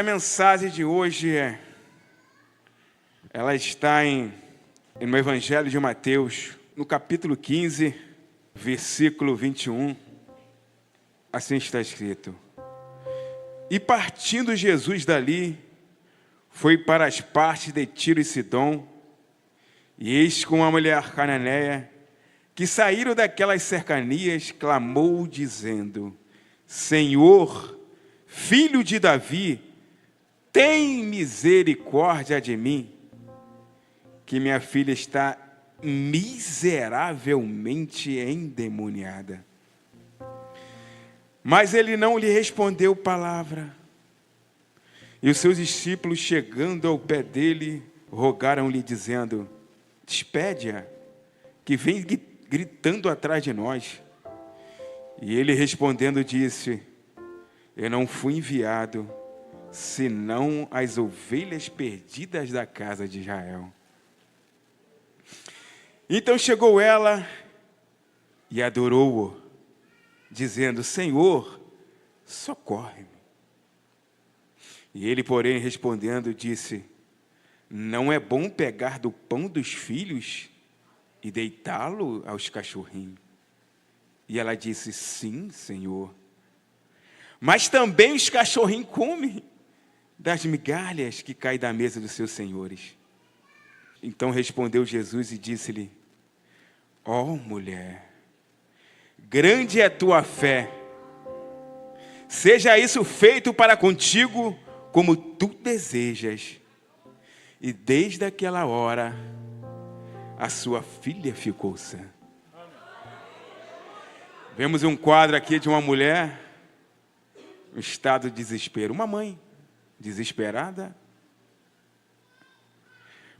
A mensagem de hoje ela está no Evangelho de Mateus, no capítulo 15, versículo 21. Assim está escrito: E partindo Jesus dali, foi para as partes de Tiro e Sidom, e eis que uma mulher cananeia, que saíram daquelas cercanias, clamou, dizendo: Senhor, filho de Davi, tem misericórdia de mim, que minha filha está miseravelmente endemoniada. Mas ele não lhe respondeu palavra. E os seus discípulos, chegando ao pé dele, rogaram-lhe, dizendo: Despede-a, que vem gritando atrás de nós. E ele respondendo disse: Eu não fui enviado, senão as ovelhas perdidas da casa de Israel. Então chegou ela e adorou-o, dizendo: Senhor, socorre-me. E ele, porém, respondendo, disse: Não é bom pegar do pão dos filhos e deitá-lo aos cachorrinhos. E ela disse: Sim, Senhor. Mas também os cachorrinhos comem das migalhas que caem da mesa dos seus senhores. Então respondeu Jesus e disse-lhe: Ó mulher, grande é tua fé. Seja isso feito para contigo como tu desejas. E desde aquela hora, a sua filha ficou sã. Vemos um quadro aqui de uma mulher em estado de desespero. Uma mãe desesperada,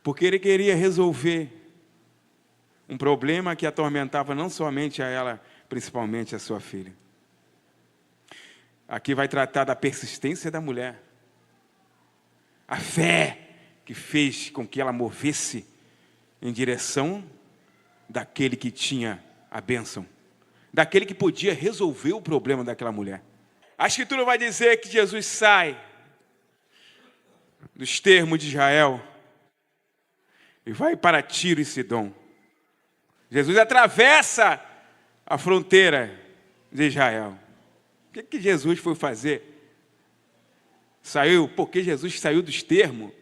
porque ele queria resolver um problema que atormentava não somente a ela, principalmente a sua filha. Aqui vai tratar da persistência da mulher. A fé que fez com que ela movesse em direção daquele que tinha a bênção, daquele que podia resolver o problema daquela mulher. A Escritura vai dizer que Jesus sai dos termos de Israel e vai para Tiro e Sidom. Jesus atravessa a fronteira de Israel. O que Jesus foi fazer? Porque Jesus saiu dos termos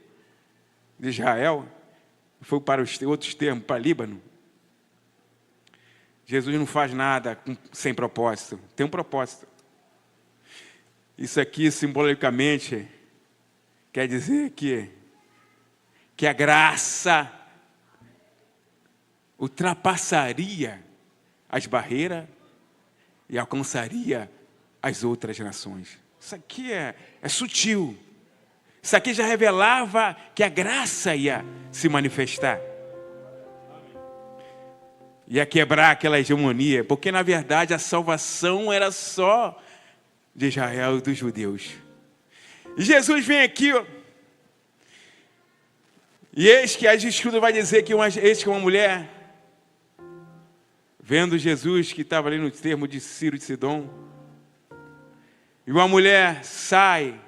de Israel, foi para os outros termos, para Líbano. Jesus não faz nada sem propósito, tem um propósito. Isso aqui, simbolicamente, quer dizer que a graça ultrapassaria as barreiras e alcançaria as outras nações. Isso aqui é sutil. Isso aqui já revelava que a graça ia se manifestar. Ia quebrar aquela hegemonia, porque na verdade a salvação era só de Israel e dos judeus. E Jesus vem aqui, e eis que a Escritura vai dizer que uma mulher, vendo Jesus que estava ali no termo de Tiro e Sidom, e uma mulher sai,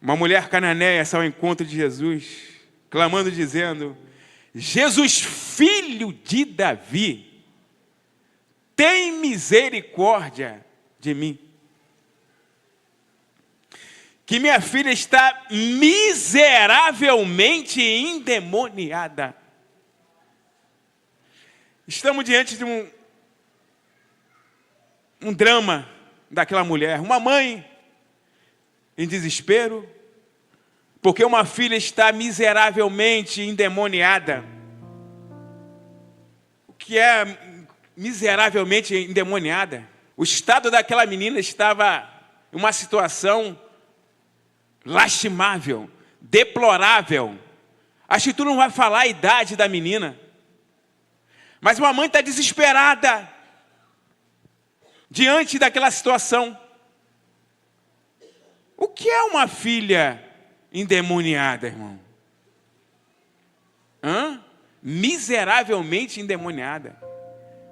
uma mulher cananeia sai ao encontro de Jesus, clamando, dizendo: Jesus, filho de Davi, tem misericórdia de mim, que minha filha está miseravelmente endemoniada. Estamos diante de um drama daquela mulher, uma mãe em desespero, porque uma filha está miseravelmente endemoniada. O que é miseravelmente endemoniada? O estado daquela menina estava em uma situação lastimável, deplorável. A Escritura não vai falar a idade da menina, mas uma mãe está desesperada diante daquela situação. O que é uma filha endemoniada, irmão? Miseravelmente endemoniada.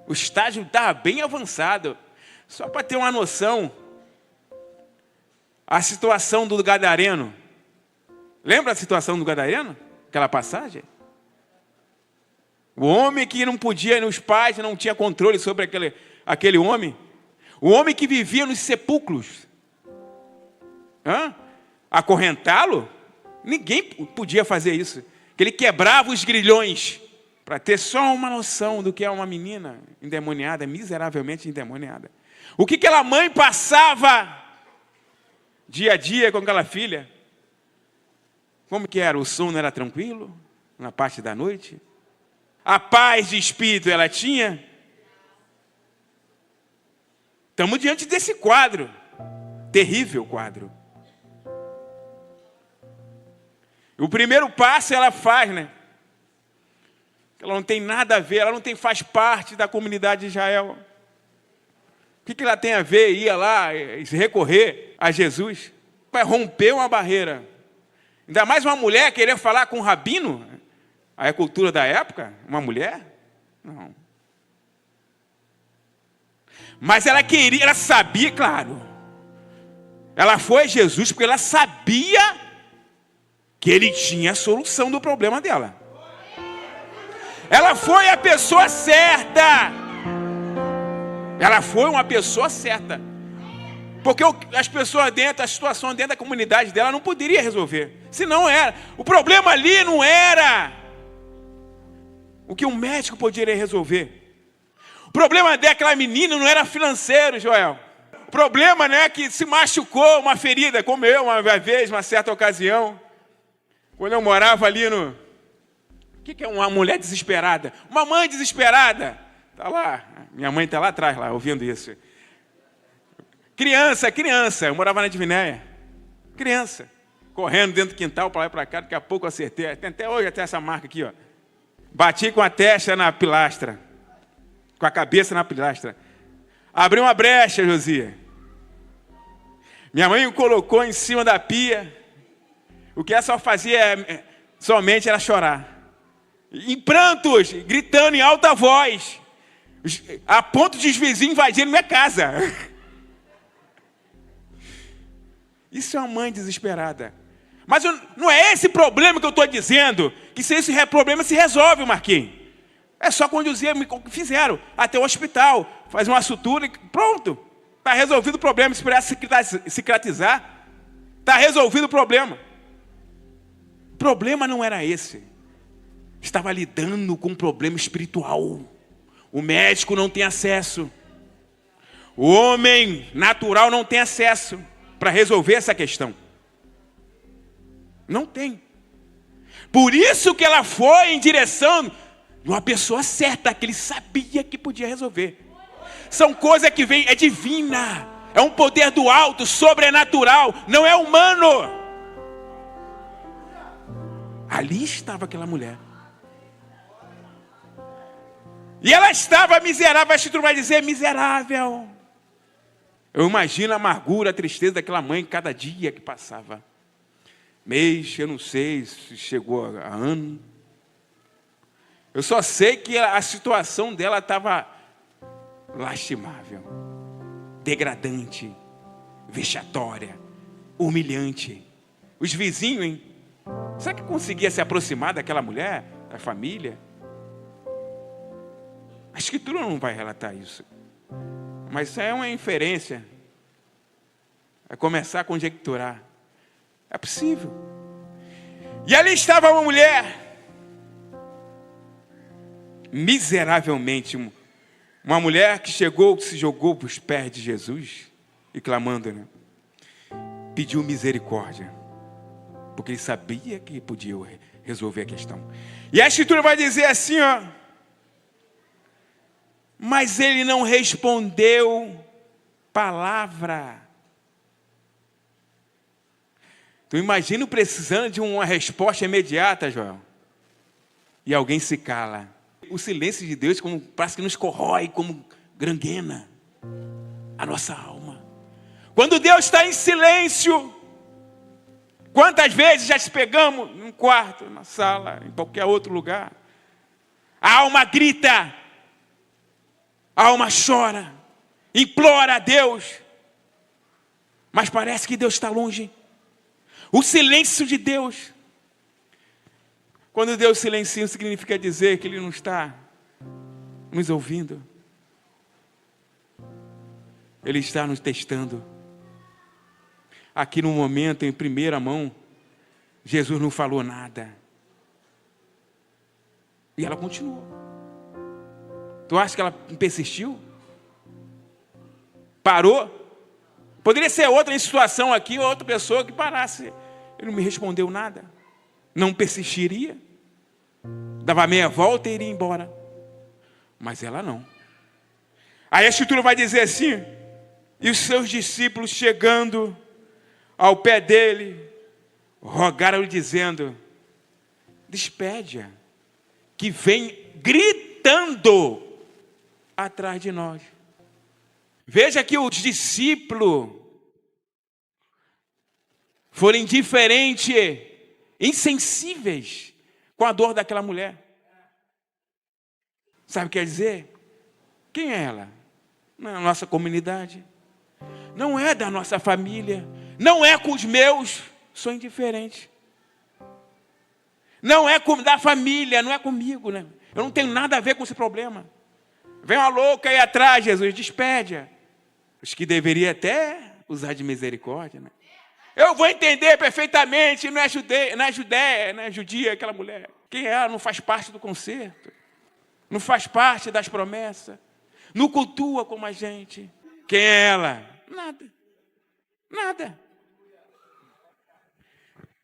O estágio estava bem avançado. Só para ter uma noção, a situação do gadareno. Lembra a situação do gadareno? Aquela passagem? O homem que não podia, os pais não tinham controle sobre aquele homem. O homem que vivia nos sepulcros. Acorrentá-lo? Ninguém podia fazer isso. Que ele quebrava os grilhões. Para ter só uma noção do que é uma menina endemoniada, miseravelmente endemoniada. O que aquela mãe passava dia a dia com aquela filha? Como que era? O sono era tranquilo? Na parte da noite? A paz de espírito ela tinha? Estamos diante desse quadro. Terrível quadro. O primeiro passo ela faz, né? Ela não tem nada a ver, ela não faz parte da comunidade de Israel. O que ela tem a ver? Ia lá recorrer a Jesus? Vai romper uma barreira. Ainda mais uma mulher querer falar com um rabino? Aí a cultura da época? Uma mulher? Não. Mas ela queria, ela sabia, claro. Ela foi a Jesus porque ela sabia que ele tinha a solução do problema dela. Ela foi a pessoa certa. Ela foi uma pessoa certa. Porque as pessoas dentro, a situação dentro da comunidade dela não poderia resolver. Se não era. O problema ali não era o que um médico poderia resolver. O problema daquela menina não era financeiro, Joel. O problema não é que se machucou uma ferida, como eu uma vez, uma certa ocasião. Quando eu morava ali no... O que é uma mulher desesperada? Uma mãe desesperada. Está lá, minha mãe está lá atrás, lá, ouvindo isso. Criança, eu morava na Divinéia. Criança, correndo dentro do quintal, para lá e para cá, daqui a pouco eu acertei. Tem até hoje essa marca aqui, ó. Bati com a testa na pilastra, com a cabeça na pilastra. Abri uma brecha, Josia. Minha mãe me colocou em cima da pia. O que ela só fazia somente era chorar. Em prantos, gritando em alta voz, a ponto de os vizinhos invadirem minha casa. Isso é uma mãe desesperada. Mas não é esse problema que eu estou dizendo, que se esse problema se resolve, Marquinhos. É só conduzir, fizeram, até o hospital, faz uma sutura e pronto. Está resolvido o problema, esperar cicatrizar. Está resolvido o problema. O problema não era esse. Estava lidando com um problema espiritual. O médico não tem acesso. O homem natural não tem acesso para resolver essa questão. Não tem. Por isso que ela foi em direção de uma pessoa certa, que ele sabia que podia resolver. São coisas que vêm, é divina. É um poder do alto, sobrenatural, não é humano. Ali estava aquela mulher. E ela estava miserável, a Escritura vai dizer miserável. Eu imagino a amargura, a tristeza daquela mãe cada dia que passava. Mês, eu não sei se chegou a ano. Eu só sei que a situação dela estava lastimável, degradante, vexatória, humilhante. Os vizinhos, hein? Será que conseguia se aproximar daquela mulher, da família? A Escritura não vai relatar isso. Mas isso é uma inferência. É começar a conjecturar. É possível. E ali estava uma mulher, miseravelmente, uma mulher que se jogou para os pés de Jesus e clamando, né? Pediu misericórdia, porque ele sabia que podia resolver a questão. E a Escritura vai dizer assim, ó: mas ele não respondeu palavra. Tu imagina precisando de uma resposta imediata, Joel, e alguém se cala. O silêncio de Deus parece que nos corrói como gangrena a nossa alma. Quando Deus está em silêncio, quantas vezes já se pegamos num quarto, na sala, em qualquer outro lugar, a alma grita, a alma chora, implora a Deus. mas parece que Deus está longe. O silêncio de Deus. Quando Deus silencia, significa dizer que Ele não está nos ouvindo. Ele está nos testando. Aqui no momento, em primeira mão, Jesus não falou nada. E ela continuou. Tu acha que ela persistiu? Parou? Poderia ser outra em situação aqui, ou outra pessoa que parasse. Ele não me respondeu nada. Não persistiria. Dava meia volta e iria embora. Mas ela não. Aí a Escritura vai dizer assim: e os seus discípulos, chegando ao pé dele, rogaram-lhe dizendo: despede-a, que vem gritando atrás de nós. Veja que os discípulos foram indiferentes, insensíveis com a dor daquela mulher. Sabe o que quer dizer? Quem é ela? Não é a nossa comunidade. Não é da nossa família. Não é com os meus. Sou indiferente. Não é da família, não é comigo, né? Eu não tenho nada a ver com esse problema. Vem uma louca aí atrás, Jesus, despede-a. Os que deveria até usar de misericórdia, né? Eu vou entender perfeitamente, não é judeia, não é judia aquela mulher. Quem é ela? Não faz parte do concerto. Não faz parte das promessas. Não cultua como a gente. Quem é ela? Nada. Nada.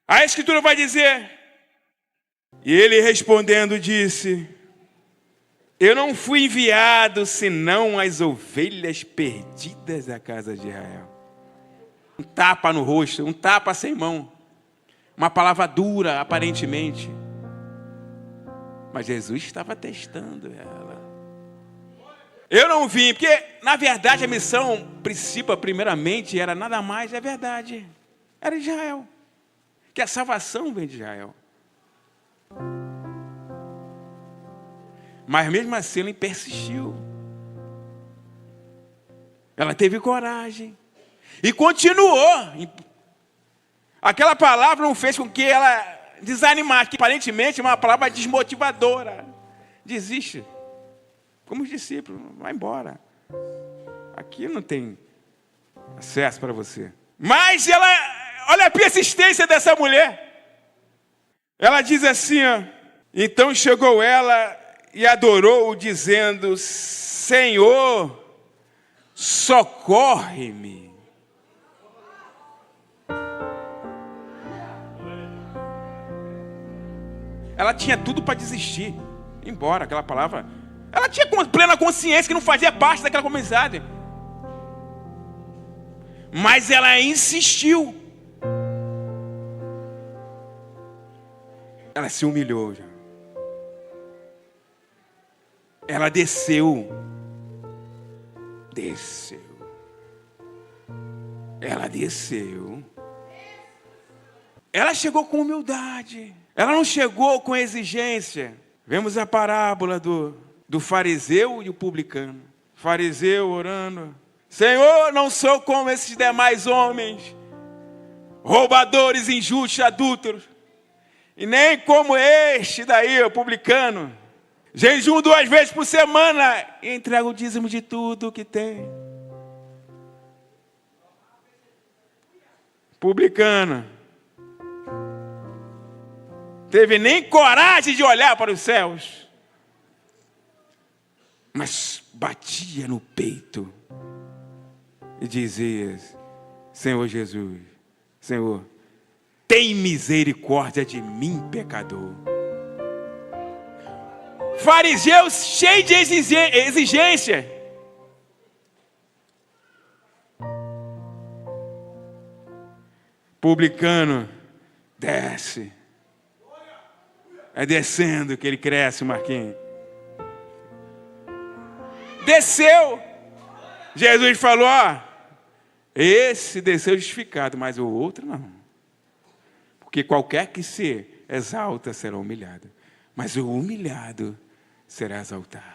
A Escritura vai dizer: e ele respondendo disse: eu não fui enviado senão as ovelhas perdidas da casa de Israel. Um tapa no rosto, um tapa sem mão. Uma palavra dura, aparentemente. Mas Jesus estava testando ela. Eu não vim, porque na verdade a missão principal, primeiramente, era nada mais, é verdade. Era Israel. Que a salvação vem de Israel. Mas mesmo assim ele persistiu. Ela teve coragem. E continuou. Aquela palavra não fez com que ela desanimasse, que aparentemente é uma palavra desmotivadora. Desiste. Como os discípulos, vai embora. Aqui não tem acesso para você. Mas ela, olha a persistência dessa mulher. Ela diz assim, ó, então chegou ela e adorou-o, dizendo: Senhor, socorre-me. Ela tinha tudo para desistir, ir embora, aquela palavra. Ela tinha plena consciência que não fazia parte daquela comunidade. Mas ela insistiu. Ela se humilhou já. Ela desceu. Desceu. Ela desceu. Ela chegou com humildade. Ela não chegou com exigência. Vemos a parábola do fariseu e o publicano. Fariseu orando: Senhor, não sou como esses demais homens, roubadores, injustos, adúlteros, e nem como este daí, o publicano. Jejum 2 vezes por semana e entrega o dízimo de tudo que tem. Publicano. Teve nem coragem de olhar para os céus. Mas batia no peito e dizia: Senhor Jesus, Senhor, tem misericórdia de mim, pecador. Fariseu cheio de exigência. Publicano desce. É descendo que ele cresce, Marquinhos. Desceu. Jesus falou: ó, esse desceu justificado, mas o outro não. Porque qualquer que se exalta será humilhado, mas o humilhado será exaltado.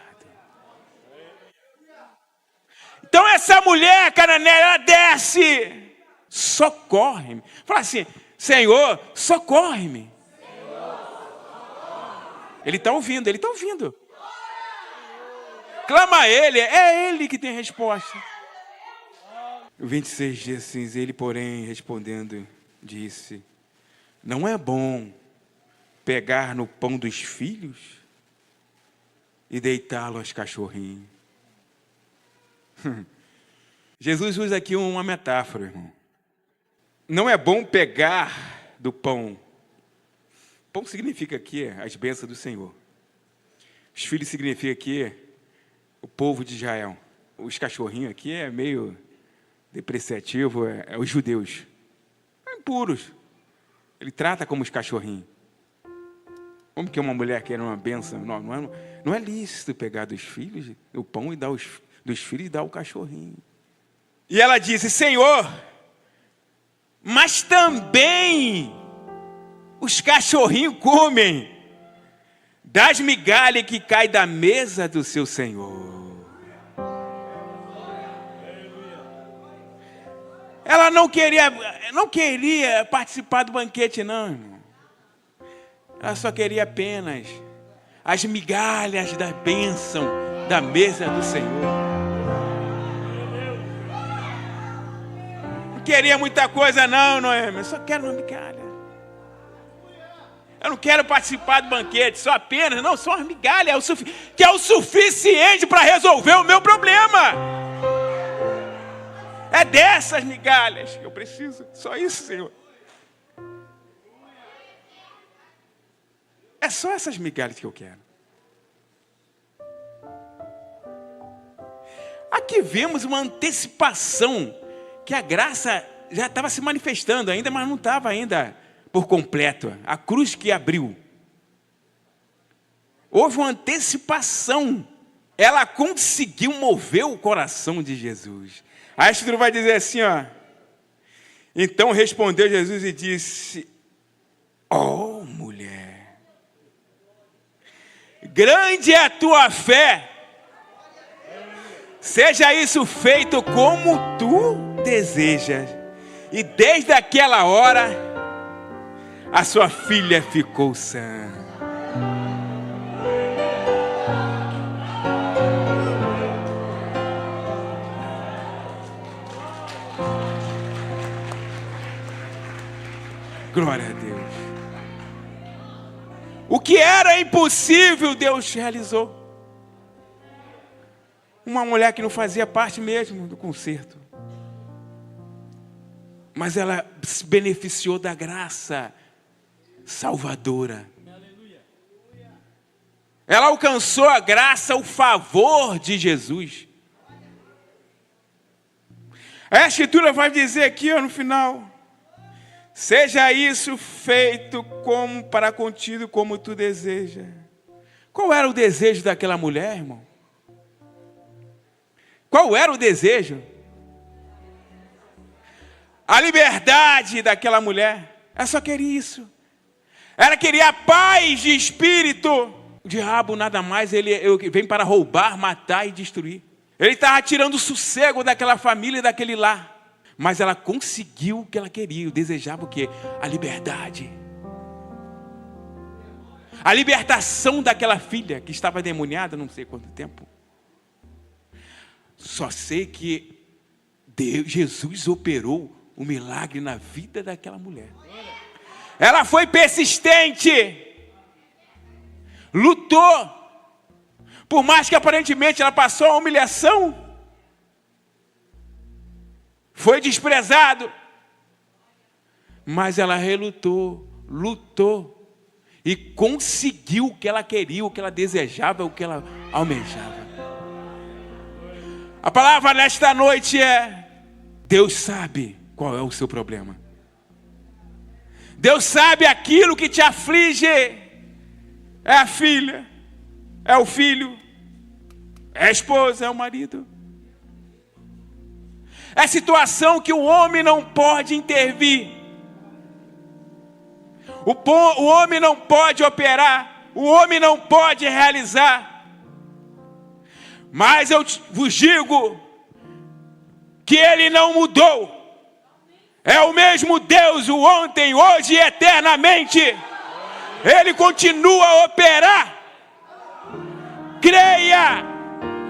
Então essa mulher cananeia, ela desce. socorre-me. Fala assim, Senhor, socorre-me. Ele está ouvindo, ele está ouvindo. Clama a ele, é ele que tem resposta. O 26 diz assim, ele, porém, respondendo, disse, não é bom pegar no pão dos filhos e deitá-lo aos cachorrinhos. Jesus usa aqui uma metáfora, irmão. Não é bom pegar do pão. Pão significa aqui as bênçãos do Senhor. Os filhos significa aqui o povo de Israel. Os cachorrinhos aqui é meio depreciativo, é os judeus. É impuros. Ele trata como os cachorrinhos. Como que uma mulher quer uma bênção? Não é lícito pegar dos filhos o pão e dar dos filhos e dar o cachorrinho. E ela disse, Senhor, mas também os cachorrinhos comem das migalhas que caem da mesa do seu Senhor. Ela não queria participar do banquete, não, irmão. Ela só queria apenas as migalhas da bênção da mesa do Senhor. Não queria muita coisa, não, Noemi. Eu só quero uma migalha. Eu não quero participar do banquete, só uma migalha, que é o suficiente para resolver o meu problema. É dessas migalhas que eu preciso, só isso, Senhor. É só essas migalhas que eu quero. Aqui vemos uma antecipação, que a graça já estava se manifestando ainda, mas não estava ainda por completo. A cruz que abriu. Houve uma antecipação. Ela conseguiu mover o coração de Jesus. A Escritura vai dizer assim, ó. Então respondeu Jesus e disse, ó mulher, grande é a tua fé. Seja isso feito como tu desejas. E desde aquela hora, a sua filha ficou sã. Glória a Deus. O que era impossível, Deus realizou. Uma mulher que não fazia parte mesmo do concerto. Mas ela se beneficiou da graça salvadora. Ela alcançou a graça, o favor de Jesus. A Escritura vai dizer aqui, ó, no final, seja isso feito como para contigo, como tu deseja. Qual era o desejo daquela mulher, irmão? Qual era o desejo? A liberdade daquela mulher. Ela só queria isso. Ela queria a paz de espírito. O diabo nada mais, ele vem para roubar, matar e destruir. Ele estava tirando o sossego daquela família e daquele lar. Mas ela conseguiu o que ela queria. Desejava o quê? A liberdade. A libertação daquela filha que estava endemoniada não sei quanto tempo. Só sei que Jesus operou um milagre na vida daquela mulher. Ela foi persistente. Lutou. Por mais que aparentemente ela passou a humilhação. Foi desprezado. Mas ela relutou, lutou. E conseguiu o que ela queria, o que ela desejava, o que ela almejava. A palavra nesta noite é: Deus sabe qual é o seu problema. Deus sabe aquilo que te aflige. É a filha, é o filho, é a esposa, é o marido. É situação que o homem não pode intervir. O homem não pode operar. O homem não pode realizar. Mas eu vos digo que ele não mudou. É o mesmo Deus, o ontem, hoje e eternamente. Ele continua a operar. Creia.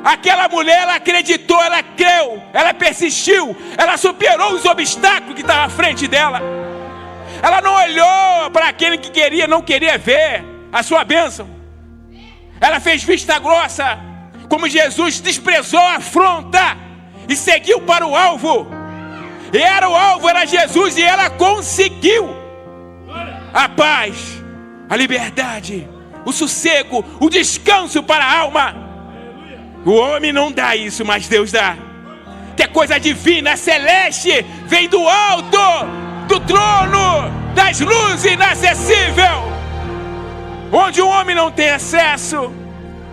Aquela mulher, ela acreditou, ela creu, ela persistiu, ela superou os obstáculos que estavam à frente dela. Ela não olhou para aquele que não queria ver a sua bênção. Ela fez vista grossa, como Jesus desprezou a afronta e seguiu para o alvo. E o alvo era Jesus, e ela conseguiu a paz, a liberdade, o sossego, o descanso para a alma. O homem não dá isso, mas Deus dá. Que é coisa divina, celeste, vem do alto, do trono, das luzes, inacessível. Onde o homem não tem acesso,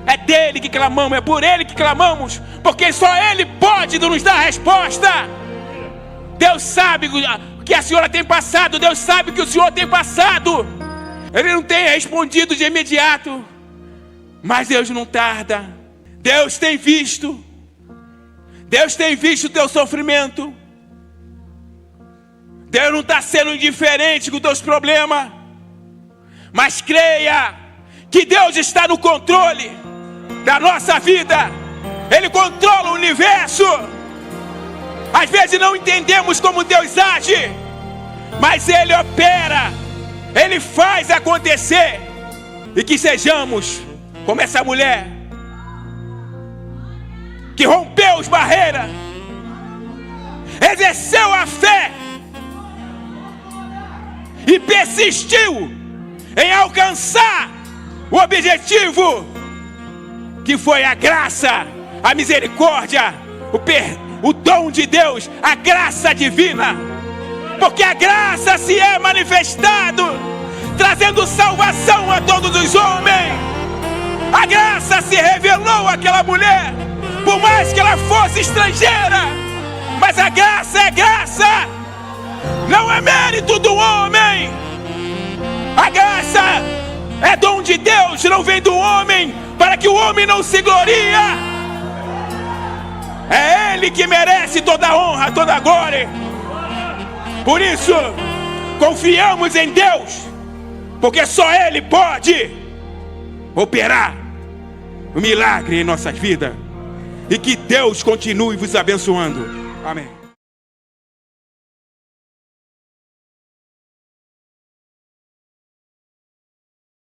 é dele que clamamos, é por ele que clamamos, porque só ele pode nos dar a resposta. Deus sabe o que a senhora tem passado, Deus sabe o que o senhor tem passado. Ele não tem respondido de imediato, mas Deus não tarda. Deus tem visto o teu sofrimento. Deus não está sendo indiferente com os teus problemas, mas creia que Deus está no controle da nossa vida. Ele controla o universo. Às vezes não entendemos como Deus age, mas Ele opera, Ele faz acontecer. E que sejamos como essa mulher que rompeu as barreiras, exerceu a fé e persistiu em alcançar o objetivo, que foi a graça, a misericórdia, o dom de Deus, a graça divina. Porque a graça se é manifestado, trazendo salvação a todos os homens. A graça se revelou àquela mulher, por mais que ela fosse estrangeira, mas a graça é graça, não é mérito do homem. A graça é dom de Deus, não vem do homem, para que o homem não se gloria. É Ele que merece toda a honra, toda a glória. Por isso, confiamos em Deus, porque só Ele pode operar o milagre em nossas vidas. E que Deus continue vos abençoando. Amém.